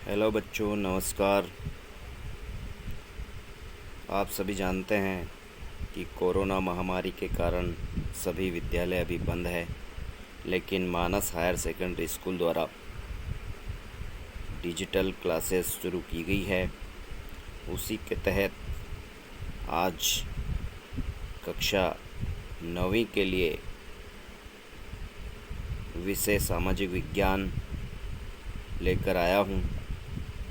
Hello बच्चों, नमस्कार। आप सभी जानते हैं कि कोरोना महामारी के कारण सभी विद्यालय अभी बंद है, लेकिन मानस हायर सेकेंडरी स्कूल द्वारा डिजिटल क्लासेस शुरू की गई है। उसी के तहत आज कक्षा 9वीं के लिए विषय सामाजिक विज्ञान लेकर आया हूँ।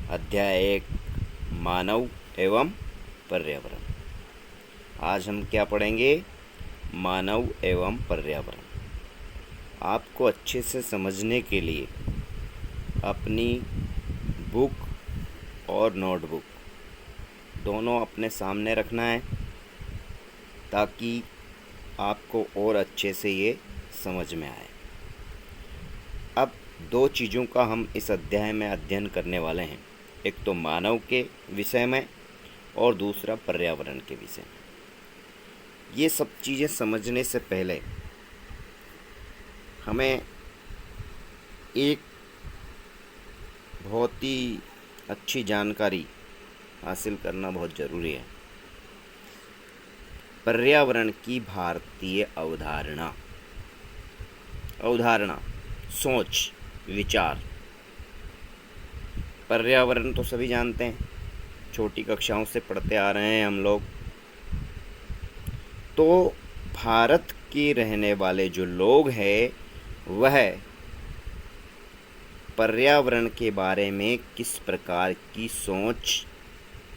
अध्याय 1, मानव एवं पर्यावरण। आज हम क्या पढ़ेंगे? मानव एवं पर्यावरण। आपको अच्छे से समझने के लिए अपनी बुक और नोटबुक दोनों अपने सामने रखना है, ताकि आपको और अच्छे से ये समझ में आए। अब दो चीज़ों का हम इस अध्याय में अध्ययन करने वाले हैं। एक तो मानव के विषय में और दूसरा पर्यावरण के विषय में। ये सब चीज़ें समझने से पहले हमें एक बहुत ही अच्छी जानकारी हासिल करना बहुत ज़रूरी है। पर्यावरण की भारतीय अवधारणा। सोच, विचार। पर्यावरण तो सभी जानते हैं, छोटी कक्षाओं से पढ़ते आ रहे हैं हम लोग। तो भारत के रहने वाले जो लोग हैं वह पर्यावरण के बारे में किस प्रकार की सोच,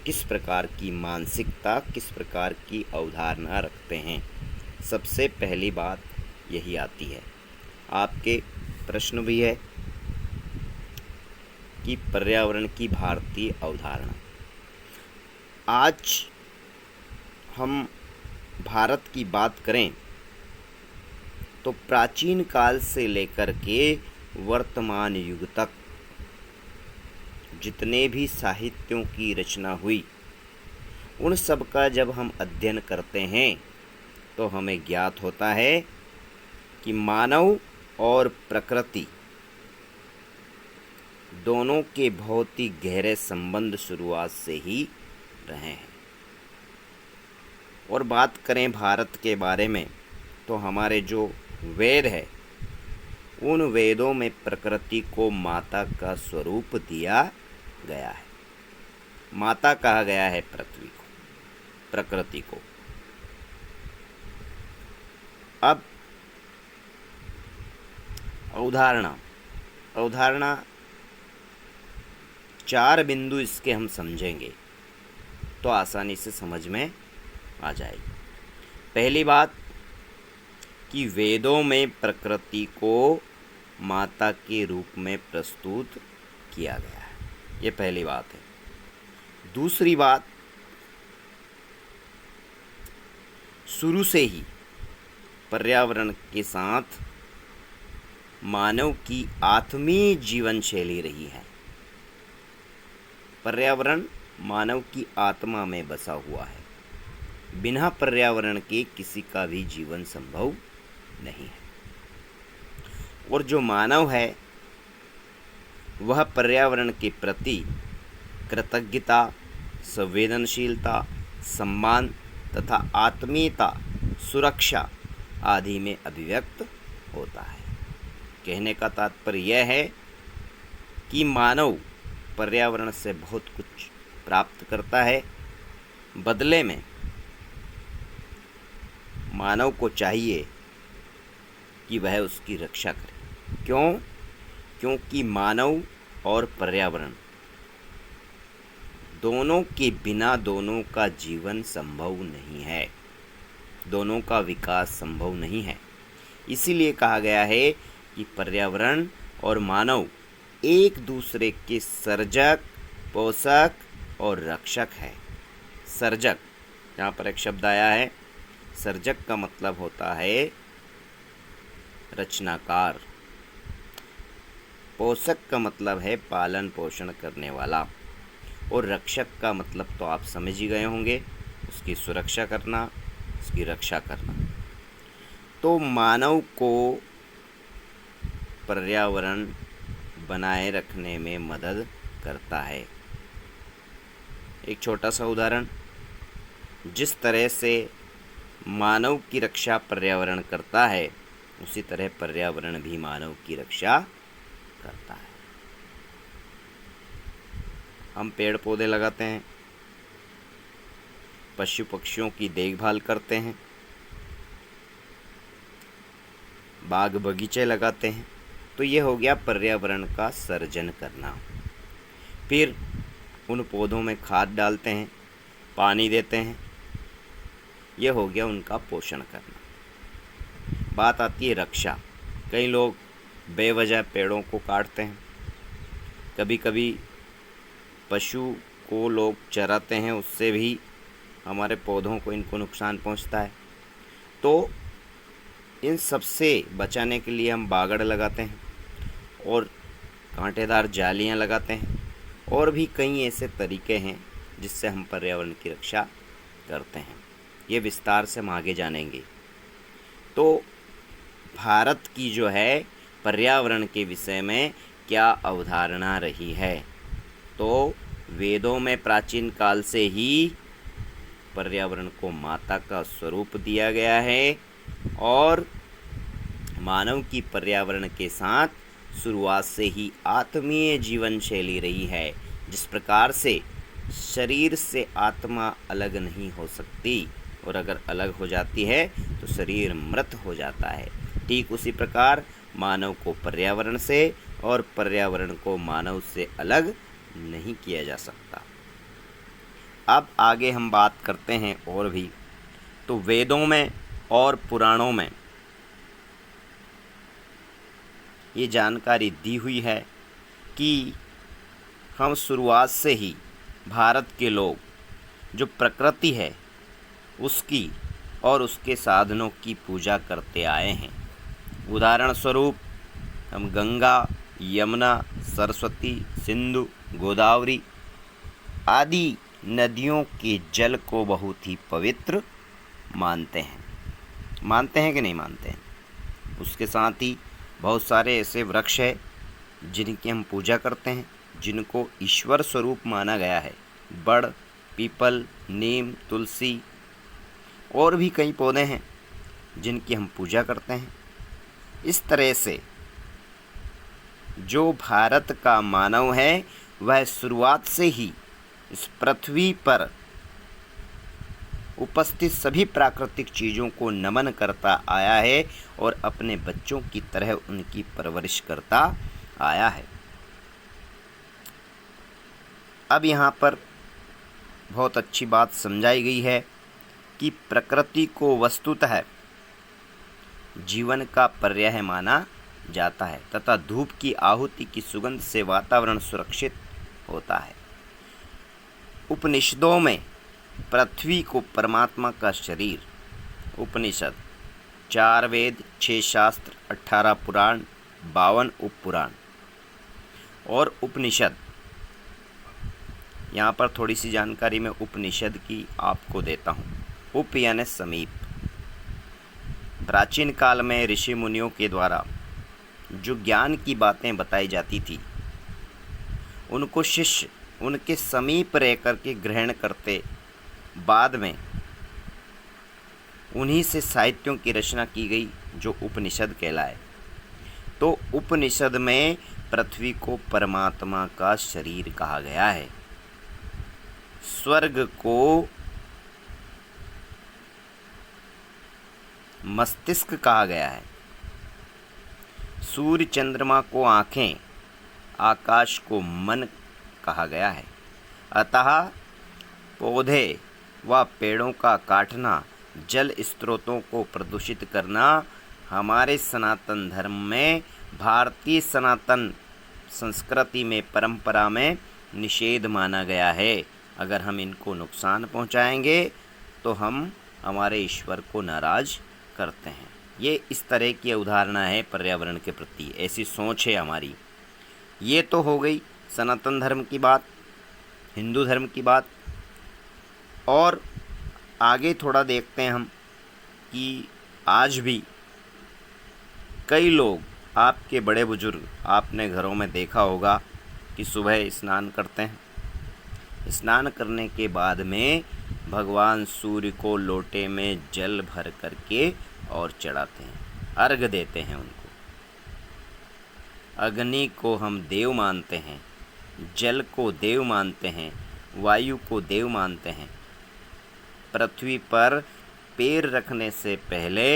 किस प्रकार की मानसिकता, किस प्रकार की अवधारणा रखते हैं। सबसे पहली बात यही आती है। आपके प्रश्न भी है कि पर्यावरण की भारतीय अवधारणा। आज हम भारत की बात करें तो प्राचीन काल से लेकर के वर्तमान युग तक जितने भी साहित्यों की रचना हुई, उन सब का जब हम अध्ययन करते हैं तो हमें ज्ञात होता है कि मानव और प्रकृति दोनों के बहुत ही गहरे संबंध शुरुआत से ही रहे हैं। और बात करें भारत के बारे में तो हमारे जो वेद है, उन वेदों में प्रकृति को माता का स्वरूप दिया गया है। माता कहा गया है पृथ्वी को, प्रकृति को। अब अवधारणा 4 बिंदु इसके हम समझेंगे तो आसानी से समझ में आ जाएगी। पहली बात कि वेदों में प्रकृति को माता के रूप में प्रस्तुत किया गया है, ये पहली बात है। दूसरी बात, शुरू से ही पर्यावरण के साथ मानव की आत्मीय जीवन शैली रही है। पर्यावरण मानव की आत्मा में बसा हुआ है। बिना पर्यावरण के किसी का भी जीवन संभव नहीं है। और जो मानव है वह पर्यावरण के प्रति कृतज्ञता, संवेदनशीलता, सम्मान तथा आत्मीयता, सुरक्षा आदि में अभिव्यक्त होता है। कहने का तात्पर्य यह है कि मानव पर्यावरण से बहुत कुछ प्राप्त करता है। बदले में मानव को चाहिए कि वह उसकी रक्षा करे। क्यों? क्योंकि मानव और पर्यावरण दोनों के बिना दोनों का जीवन संभव नहीं है, दोनों का विकास संभव नहीं है। इसीलिए कहा गया है कि पर्यावरण और मानव एक दूसरे के सर्जक, पोषक और रक्षक है। सर्जक, यहाँ पर एक शब्द आया है, सर्जक का मतलब होता है रचनाकार। पोषक का मतलब है पालन पोषण करने वाला। और रक्षक का मतलब तो आप समझ ही गए होंगे, उसकी सुरक्षा करना, उसकी रक्षा करना। तो मानव को पर्यावरण बनाए रखने में मदद करता है। एक छोटा सा उदाहरण, जिस तरह से मानव की रक्षा पर्यावरण करता है, उसी तरह पर्यावरण भी मानव की रक्षा करता है। हम पेड़ पौधे लगाते हैं, पशु पक्षियों की देखभाल करते हैं, बाग बगीचे लगाते हैं, तो ये हो गया पर्यावरण का सर्जन करना। फिर उन पौधों में खाद डालते हैं, पानी देते हैं, यह हो गया उनका पोषण करना। बात आती है रक्षा। कई लोग बेवजह पेड़ों को काटते हैं, कभी कभी पशु को लोग चराते हैं, उससे भी हमारे पौधों को इनको नुकसान पहुंचता है। तो इन सब से बचाने के लिए हम बागड़ लगाते हैं और कांटेदार जालियां लगाते हैं, और भी कई ऐसे तरीके हैं जिससे हम पर्यावरण की रक्षा करते हैं। ये विस्तार से हम आगे जानेंगे। तो भारत की जो है पर्यावरण के विषय में क्या अवधारणा रही है, तो वेदों में प्राचीन काल से ही पर्यावरण को माता का स्वरूप दिया गया है, और मानव की पर्यावरण के साथ शुरुआत से ही आत्मीय जीवन शैली रही है। जिस प्रकार से शरीर से आत्मा अलग नहीं हो सकती, और अगर अलग हो जाती है तो शरीर मृत हो जाता है, ठीक उसी प्रकार मानव को पर्यावरण से और पर्यावरण को मानव से अलग नहीं किया जा सकता। अब आगे हम बात करते हैं और भी। तो वेदों में और पुराणों में ये जानकारी दी हुई है कि हम शुरुआत से ही भारत के लोग जो प्रकृति है उसकी और उसके साधनों की पूजा करते आए हैं। उदाहरण स्वरूप हम गंगा, यमुना, सरस्वती, सिंधु, गोदावरी आदि नदियों के जल को बहुत ही पवित्र मानते हैं कि नहीं मानते हैं। उसके साथ ही बहुत सारे ऐसे वृक्ष हैं जिनकी हम पूजा करते हैं, जिनको ईश्वर स्वरूप माना गया है। बड़, पीपल, नीम, तुलसी और भी कई पौधे हैं जिनकी हम पूजा करते हैं। इस तरह से जो भारत का मानव है वह शुरुआत से ही इस पृथ्वी पर उपस्थित सभी प्राकृतिक चीज़ों को नमन करता आया है और अपने बच्चों की तरह उनकी परवरिश करता आया है। अब यहाँ पर बहुत अच्छी बात समझाई गई है कि प्रकृति को वस्तुतः जीवन का पर्याय माना जाता है तथा धूप की आहुति की सुगंध से वातावरण सुरक्षित होता है। उपनिषदों में पृथ्वी को परमात्मा का शरीर, उपनिषद 4 वेद, 6 शास्त्र, 18 पुराण, 52 उपपुराण और उपनिषद। यहाँ पर थोड़ी सी जानकारी मैं उपनिषद की आपको देता हूँ। उप यानी समीप। प्राचीन काल में ऋषि मुनियों के द्वारा जो ज्ञान की बातें बताई जाती थी, उनको शिष्य उनके समीप रह कर के ग्रहण करते। बाद में उन्हीं से साहित्यों की रचना की गई जो उपनिषद कहलाए। तो उपनिषद में पृथ्वी को परमात्मा का शरीर कहा गया है, स्वर्ग को मस्तिष्क कहा गया है, सूर्य चंद्रमा को आँखें, आकाश को मन कहा गया है। अतः पौधे व पेड़ों का काटना, जल स्रोतों को प्रदूषित करना हमारे सनातन धर्म में, भारतीय सनातन संस्कृति में, परंपरा में निषेध माना गया है। अगर हम इनको नुकसान पहुंचाएंगे तो हम हमारे ईश्वर को नाराज करते हैं। ये इस तरह की उदाहरणा है पर्यावरण के प्रति, ऐसी सोच है हमारी। ये तो हो गई सनातन धर्म की बात, हिंदू धर्म की बात। और आगे थोड़ा देखते हैं हम कि आज भी कई लोग, आपके बड़े बुजुर्ग, आपने घरों में देखा होगा कि सुबह स्नान करते हैं। स्नान करने के बाद में भगवान सूर्य को लोटे में जल भर करके और चढ़ाते हैं, अर्घ देते हैं उनको। अग्नि को हम देव मानते हैं, जल को देव मानते हैं, वायु को देव मानते हैं। पृथ्वी पर पैर रखने से पहले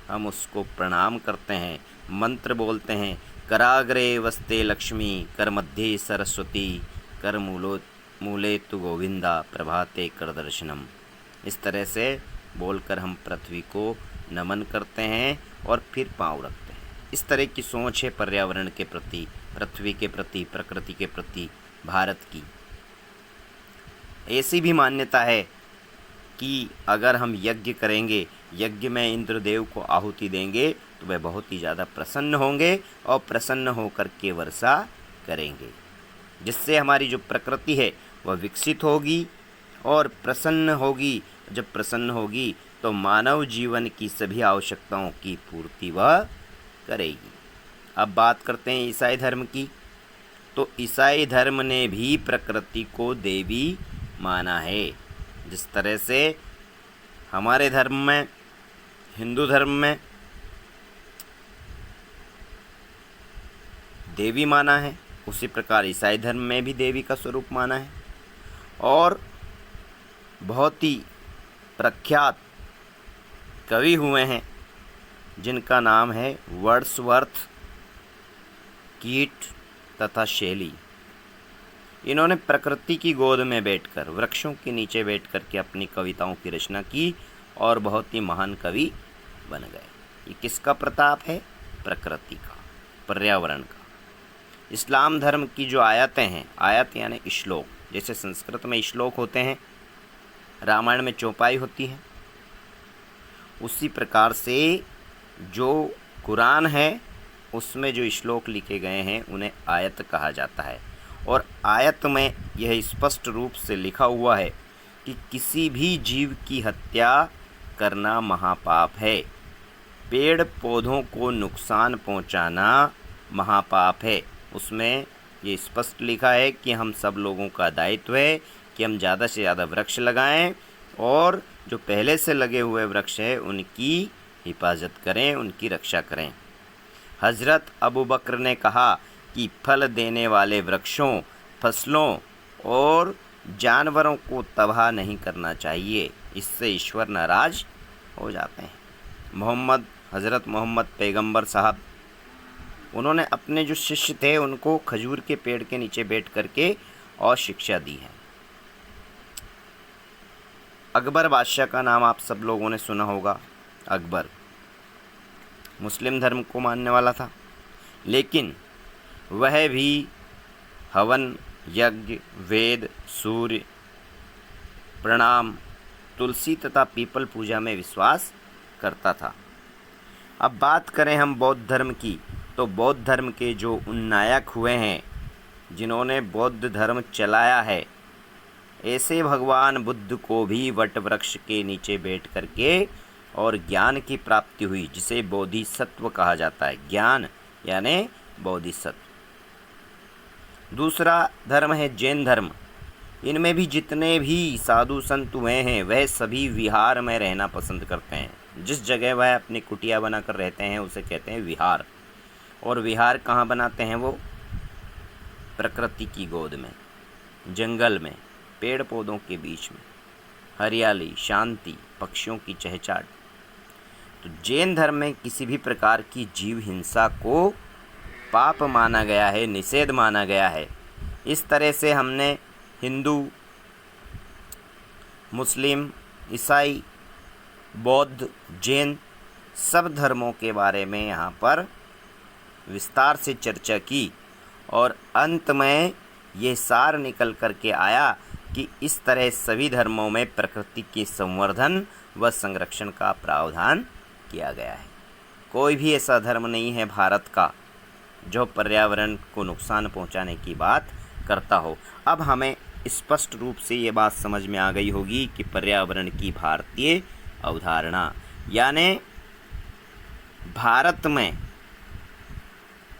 हम उसको प्रणाम करते हैं, मंत्र बोलते हैं, कराग्रे वस्ते लक्ष्मी, कर मध्य सरस्वती, कर मूले तु गोविंदा, प्रभाते कर दर्शनम। इस तरह से बोलकर हम पृथ्वी को नमन करते हैं और फिर पाँव रखते हैं। इस तरह की सोच है पर्यावरण के प्रति, पृथ्वी के प्रति, प्रकृति के प्रति भारत की। ऐसी भी मान्यता है कि अगर हम यज्ञ करेंगे, यज्ञ में इंद्रदेव को आहुति देंगे तो वह बहुत ही ज़्यादा प्रसन्न होंगे और प्रसन्न होकर के वर्षा करेंगे, जिससे हमारी जो प्रकृति है वह विकसित होगी और प्रसन्न होगी। जब प्रसन्न होगी तो मानव जीवन की सभी आवश्यकताओं की पूर्ति वह करेगी। अब बात करते हैं ईसाई धर्म की। तो ईसाई धर्म ने भी प्रकृति को देवी माना है। जिस तरह से हमारे धर्म में, हिंदू धर्म में देवी माना है, उसी प्रकार ईसाई धर्म में भी देवी का स्वरूप माना है। और बहुत ही प्रख्यात कवि हुए हैं जिनका नाम है वर्ड्सवर्थ, कीट तथा शेली। इन्होंने प्रकृति की गोद में बैठकर, वृक्षों के नीचे बैठकर के अपनी कविताओं की रचना की और बहुत ही महान कवि बन गए। ये किसका प्रताप है? प्रकृति का, पर्यावरण का। इस्लाम धर्म की जो आयतें हैं, आयत यानी श्लोक, जैसे संस्कृत में श्लोक होते हैं, रामायण में चौपाई होती है, उसी प्रकार से जो कुरान है उसमें जो श्लोक लिखे गए हैं उन्हें आयत कहा जाता है। और आयत में यह स्पष्ट रूप से लिखा हुआ है कि किसी भी जीव की हत्या करना महापाप है, पेड़ पौधों को नुकसान पहुंचाना महापाप है। उसमें ये स्पष्ट लिखा है कि हम सब लोगों का दायित्व है कि हम ज़्यादा से ज़्यादा वृक्ष लगाएं और जो पहले से लगे हुए वृक्ष हैं उनकी हिफाजत करें, उनकी रक्षा करें। हज़रत अबू बकर ने कहा कि फल देने वाले वृक्षों, फसलों और जानवरों को तबाह नहीं करना चाहिए, इससे ईश्वर नाराज़ हो जाते हैं। हज़रत मोहम्मद पैगंबर साहब, उन्होंने अपने जो शिष्य थे उनको खजूर के पेड़ के नीचे बैठ करके और शिक्षा दी है। अकबर बादशाह का नाम आप सब लोगों ने सुना होगा। अकबर मुस्लिम धर्म को मानने वाला था, लेकिन वह भी हवन, यज्ञ, वेद, सूर्य, प्रणाम, तुलसी तथा पीपल पूजा में विश्वास करता था। अब बात करें हम बौद्ध धर्म की, तो बौद्ध धर्म के जो उन नायक हुए हैं जिन्होंने बौद्ध धर्म चलाया है, ऐसे भगवान बुद्ध को भी वट वृक्ष के नीचे बैठ करके और ज्ञान की प्राप्ति हुई, जिसे बोधिसत्व कहा जाता है। ज्ञान यानी बोधिसत्व। दूसरा धर्म है जैन धर्म। इनमें भी जितने भी साधु संत हुए हैं वह सभी विहार में रहना पसंद करते हैं। जिस जगह वह अपनी कुटिया बनाकर रहते हैं उसे कहते हैं विहार। और विहार कहाँ बनाते हैं? वो प्रकृति की गोद में, जंगल में, पेड़ पौधों के बीच में, हरियाली, शांति, पक्षियों की चहचहाट। तो जैन धर्म में किसी भी प्रकार की जीव हिंसा को पाप माना गया है, निषेध माना गया है। इस तरह से हमने हिंदू, मुस्लिम, ईसाई, बौद्ध, जैन सब धर्मों के बारे में यहाँ पर विस्तार से चर्चा की और अंत में ये सार निकल कर के आया कि इस तरह सभी धर्मों में प्रकृति के संवर्धन व संरक्षण का प्रावधान किया गया है। कोई भी ऐसा धर्म नहीं है भारत का जो पर्यावरण को नुकसान पहुंचाने की बात करता हो। अब हमें स्पष्ट रूप से ये बात समझ में आ गई होगी कि पर्यावरण की भारतीय अवधारणा, यानी भारत में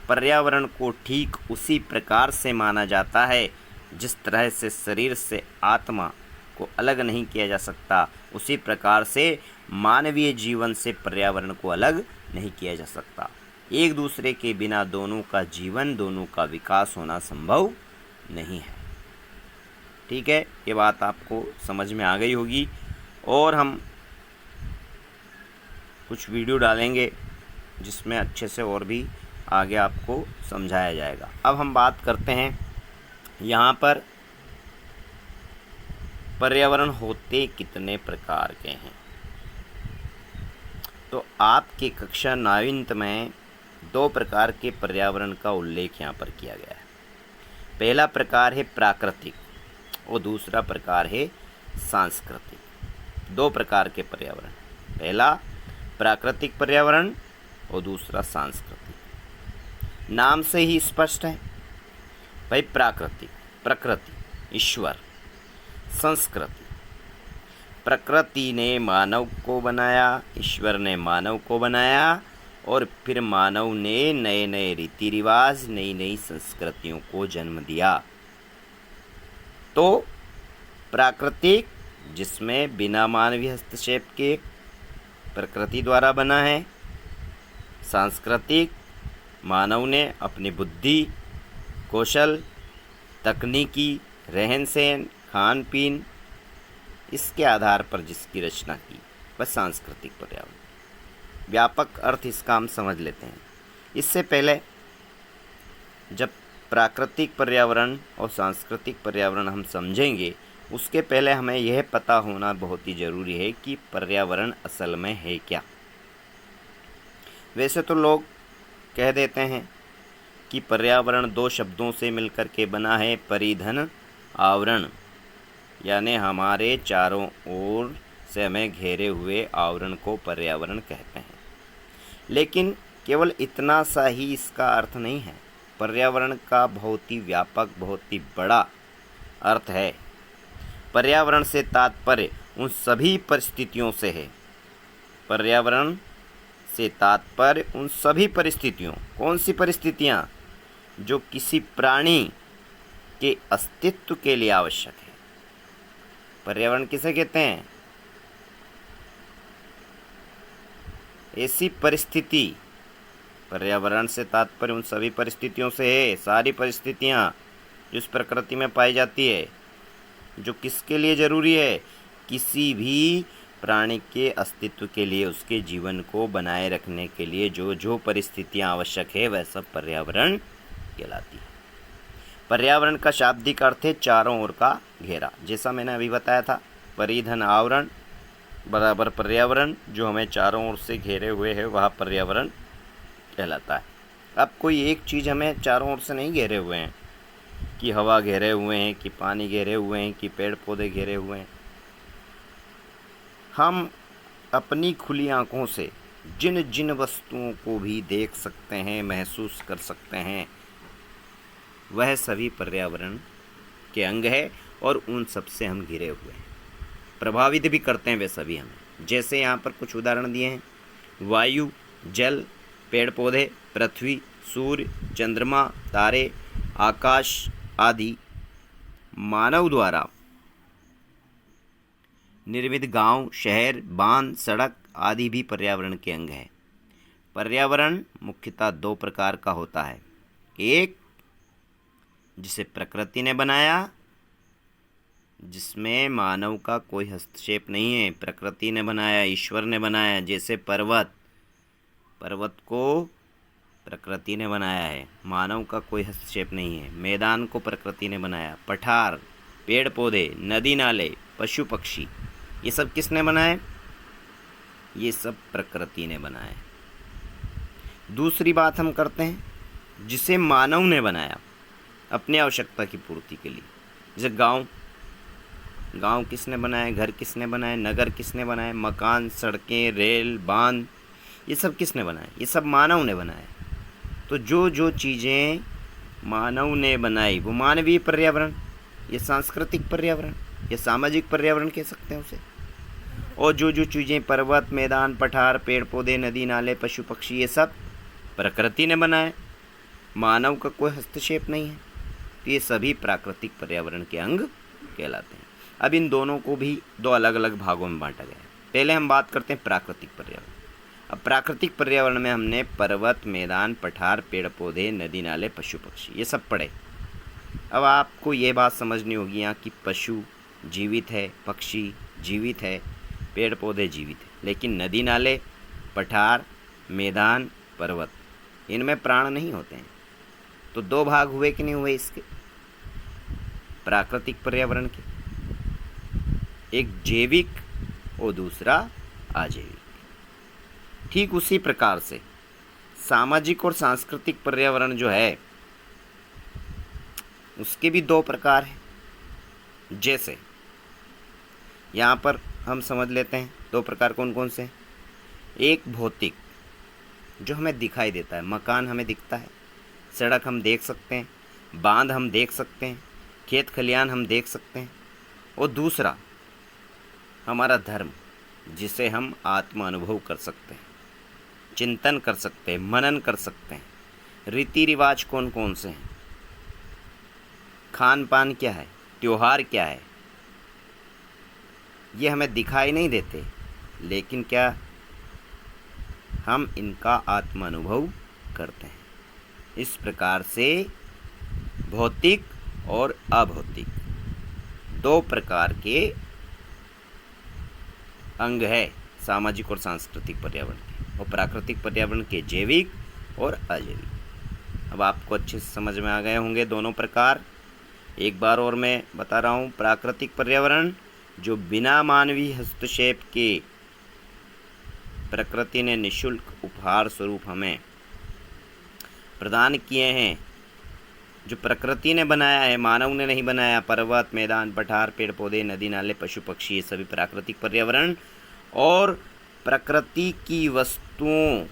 पर्यावरण को ठीक उसी प्रकार से माना जाता है जिस तरह से शरीर से आत्मा को अलग नहीं किया जा सकता, उसी प्रकार से मानवीय जीवन से पर्यावरण को अलग नहीं किया जा सकता। एक दूसरे के बिना दोनों का जीवन, दोनों का विकास होना संभव नहीं है। ठीक है, ये बात आपको समझ में आ गई होगी। और हम कुछ वीडियो डालेंगे जिसमें अच्छे से और भी आगे आपको समझाया जाएगा। अब हम बात करते हैं यहाँ पर पर्यावरण होते कितने प्रकार के हैं। तो आपके कक्षा 9वीं में 2 प्रकार के पर्यावरण का उल्लेख यहाँ पर किया गया है। पहला प्रकार है प्राकृतिक और दूसरा प्रकार है सांस्कृतिक। 2 प्रकार के पर्यावरण, पहला प्राकृतिक पर्यावरण और दूसरा सांस्कृतिक। नाम से ही स्पष्ट है भाई, प्राकृतिक प्रकृति, ईश्वर। संस्कृति, प्रकृति ने मानव को बनाया, ईश्वर ने मानव को बनाया और फिर मानव ने नए नए रीति रिवाज, नई नई संस्कृतियों को जन्म दिया। तो प्राकृतिक, जिसमें बिना मानवीय हस्तक्षेप के प्रकृति द्वारा बना है। सांस्कृतिक, मानव ने अपनी बुद्धि, कौशल, तकनीकी, रहन सहन, खान पीन, इसके आधार पर जिसकी रचना की, वह सांस्कृतिक पर्यावरण। व्यापक अर्थ इसका हम समझ लेते हैं। इससे पहले जब प्राकृतिक पर्यावरण और सांस्कृतिक पर्यावरण हम समझेंगे, उसके पहले हमें यह पता होना बहुत ही ज़रूरी है कि पर्यावरण असल में है क्या। वैसे तो लोग कह देते हैं कि पर्यावरण 2 शब्दों से मिलकर के बना है, परिधन, आवरण, यानी हमारे चारों ओर से हमें घेरे हुए आवरण को पर्यावरण कहते हैं। लेकिन केवल इतना सा ही इसका अर्थ नहीं है। पर्यावरण का बहुत ही व्यापक, बहुत ही बड़ा अर्थ है। पर्यावरण से तात्पर्य उन सभी परिस्थितियों से है। पर्यावरण से तात्पर्य उन सभी परिस्थितियों, कौन सी परिस्थितियाँ, जो किसी प्राणी के अस्तित्व के लिए आवश्यक है। पर्यावरण किसे कहते हैं? ऐसी परिस्थिति, पर्यावरण से तात्पर्य उन सभी परिस्थितियों से है, सारी परिस्थितियाँ जो इस प्रकृति में पाई जाती है, जो किसके लिए ज़रूरी है, किसी भी प्राणी के अस्तित्व के लिए, उसके जीवन को बनाए रखने के लिए जो जो परिस्थितियाँ आवश्यक है, वह सब पर्यावरण कहलाती है। पर्यावरण का शाब्दिक अर्थ है चारों ओर का घेरा। जैसा मैंने अभी बताया था, परिधन आवरण बराबर पर्यावरण, जो हमें चारों ओर से घेरे हुए है वह पर्यावरण कहलाता है। अब कोई एक चीज़ हमें चारों ओर से नहीं घेरे हुए हैं, कि हवा घेरे हुए हैं, कि पानी घेरे हुए हैं, कि पेड़ पौधे घेरे हुए हैं। हम अपनी खुली आँखों से जिन जिन वस्तुओं को भी देख सकते हैं, महसूस कर सकते हैं, वह सभी पर्यावरण के अंग है और उन सब से हम घिरे हुए हैं। प्रभावित भी करते हैं वे सभी हमें। जैसे यहाँ पर कुछ उदाहरण दिए हैं, वायु, जल, पेड़ पौधे, पृथ्वी, सूर्य, चंद्रमा, तारे, आकाश आदि। मानव द्वारा निर्मित गांव, शहर, बांध, सड़क आदि भी पर्यावरण के अंग हैं। पर्यावरण मुख्यतः 2 प्रकार का होता है। एक, जिसे प्रकृति ने बनाया, जिसमें मानव का कोई हस्तक्षेप नहीं है, प्रकृति ने बनाया, ईश्वर ने बनाया। जैसे पर्वत, पर्वत को प्रकृति ने बनाया है, मानव का कोई हस्तक्षेप नहीं है। मैदान को प्रकृति ने बनाया। पठार, पेड़ पौधे, नदी नाले, पशु पक्षी, ये सब किसने बनाए? ये सब प्रकृति ने बनाए। दूसरी बात हम करते हैं, जिसे मानव ने बनाया अपनी आवश्यकता की पूर्ति के लिए। जैसे गांव, गांव किसने बनाए? घर किसने बनाए? नगर किसने बनाए? मकान, सड़कें, रेल, बांध, ये सब किसने बनाए? ये सब मानव ने बनाए। तो जो जो चीज़ें मानव ने बनाई वो मानवीय पर्यावरण, ये सांस्कृतिक पर्यावरण, ये सामाजिक पर्यावरण कह सकते हैं उसे। और जो जो चीज़ें पर्वत, मैदान, पठार, पेड़ पौधे, नदी नाले, पशु पक्षी, ये सब प्रकृति ने बनाए, मानव का कोई हस्तक्षेप नहीं है, तो ये सभी प्राकृतिक पर्यावरण के अंग कहलाते हैं। अब इन दोनों को भी दो अलग अलग भागों में बांटा गया है। पहले हम बात करते हैं प्राकृतिक पर्यावरण। अब प्राकृतिक पर्यावरण में हमने पर्वत, मैदान, पठार, पेड़ पौधे, नदी नाले, पशु पक्षी ये सब पढ़े। अब आपको ये बात समझनी होगी यहाँ कि पशु जीवित है, पक्षी जीवित है, पेड़ पौधे जीवित है, लेकिन नदी नाले, पठार, मैदान, पर्वत इनमें प्राण नहीं होते हैं। तो दो भाग हुए कि नहीं हुए इसके प्राकृतिक पर्यावरण के, एक जैविक और दूसरा अजैविक। ठीक उसी प्रकार से सामाजिक और सांस्कृतिक पर्यावरण जो है उसके भी दो प्रकार हैं। जैसे यहाँ पर हम समझ लेते हैं दो प्रकार कौन कौन से हैं। एक भौतिक जो हमें दिखाई देता है, मकान हमें दिखता है, सड़क हम देख सकते हैं, बांध हम देख सकते हैं, खेत खलियान हम देख सकते हैं। और दूसरा हमारा धर्म जिसे हम आत्मा अनुभव कर सकते हैं, चिंतन कर सकते हैं, मनन कर सकते हैं। रीति रिवाज कौन कौन से हैं, खान पान क्या है, त्योहार क्या है, ये हमें दिखाई नहीं देते, लेकिन क्या हम इनका आत्मा अनुभव करते हैं। इस प्रकार से भौतिक और अभौतिक दो प्रकार के अंग है सामाजिक और सांस्कृतिक पर्यावरण के, और प्राकृतिक पर्यावरण के जैविक और अजैविक। अब आपको अच्छे से समझ में आ गए होंगे दोनों प्रकार। एक बार और मैं बता रहा हूँ, प्राकृतिक पर्यावरण जो बिना मानवीय हस्तक्षेप के प्रकृति ने निःशुल्क उपहार स्वरूप हमें प्रदान किए हैं, जो प्रकृति ने बनाया है, मानव ने नहीं बनाया। पर्वत, मैदान, पठार, पेड़ पौधे, नदी नाले, पशु पक्षी ये सभी प्राकृतिक पर्यावरण, और प्रकृति की वस्तुओं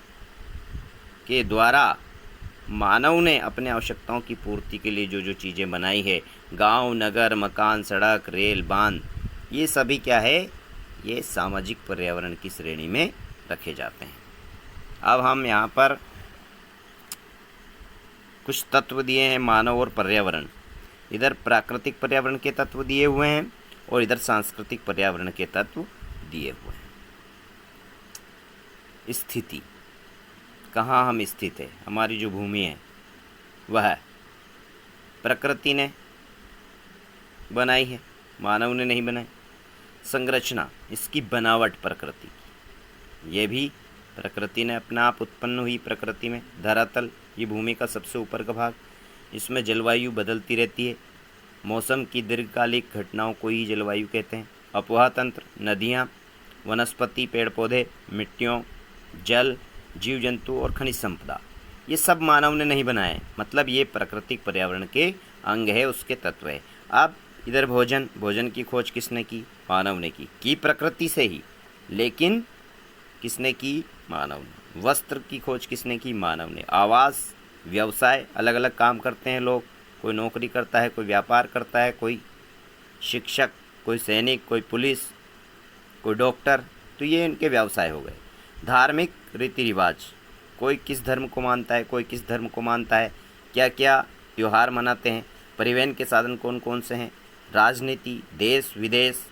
के द्वारा मानव ने अपने आवश्यकताओं की पूर्ति के लिए जो जो चीज़ें बनाई है, गांव, नगर, मकान, सड़क, रेल, बांध, ये सभी क्या है, ये सामाजिक पर्यावरण की श्रेणी में रखे जाते हैं। अब हम यहाँ पर कुछ तत्व दिए हैं मानव और पर्यावरण। इधर प्राकृतिक पर्यावरण के तत्व दिए हुए हैं और इधर सांस्कृतिक पर्यावरण के तत्व दिए हुए हैं। स्थिति, कहाँ हम स्थित है, हमारी जो भूमि है वह प्रकृति ने बनाई है, मानव ने नहीं बनाई। संरचना, इसकी बनावट प्रकृति की, ये भी प्रकृति ने अपने आप उत्पन्न हुई। प्रकृति में धरातल, ये भूमि का सबसे ऊपर का भाग, इसमें जलवायु बदलती रहती है। मौसम की दीर्घकालिक घटनाओं को ही जलवायु कहते हैं। अपवाह तंत्र, नदियाँ, वनस्पति, पेड़ पौधे, मिट्टियों, जल, जीव जंतु और खनिज संपदा, ये सब मानव ने नहीं बनाए, मतलब ये प्राकृतिक पर्यावरण के अंग है, उसके तत्व है। अब इधर भोजन, भोजन की खोज किसने की, मानव ने की प्रकृति से ही, लेकिन किसने की, मानव ने। वस्त्र की खोज किसने की, मानव ने। आवास, व्यवसाय, अलग अलग काम करते हैं लोग, कोई नौकरी करता है, कोई व्यापार करता है, कोई शिक्षक, कोई सैनिक, कोई पुलिस, कोई डॉक्टर, तो ये इनके व्यवसाय हो गए। धार्मिक रीति रिवाज, कोई किस धर्म को मानता है, कोई किस धर्म को मानता है, क्या क्या त्यौहार मनाते हैं। परिवहन के साधन कौन कौन से हैं। राजनीति, देश विदेश,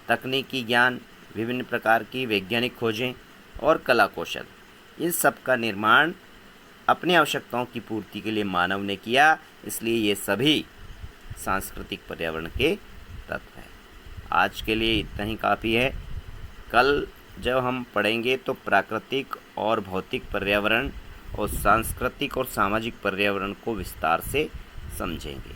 तकनीकी ज्ञान, विभिन्न प्रकार की वैज्ञानिक खोजें और कला कौशल, इन सब का निर्माण अपनी आवश्यकताओं की पूर्ति के लिए मानव ने किया, इसलिए ये सभी सांस्कृतिक पर्यावरण के तत्व हैं। आज के लिए इतना ही काफ़ी है। कल जब हम पढ़ेंगे तो प्राकृतिक और भौतिक पर्यावरण और सांस्कृतिक और सामाजिक पर्यावरण को विस्तार से समझेंगे।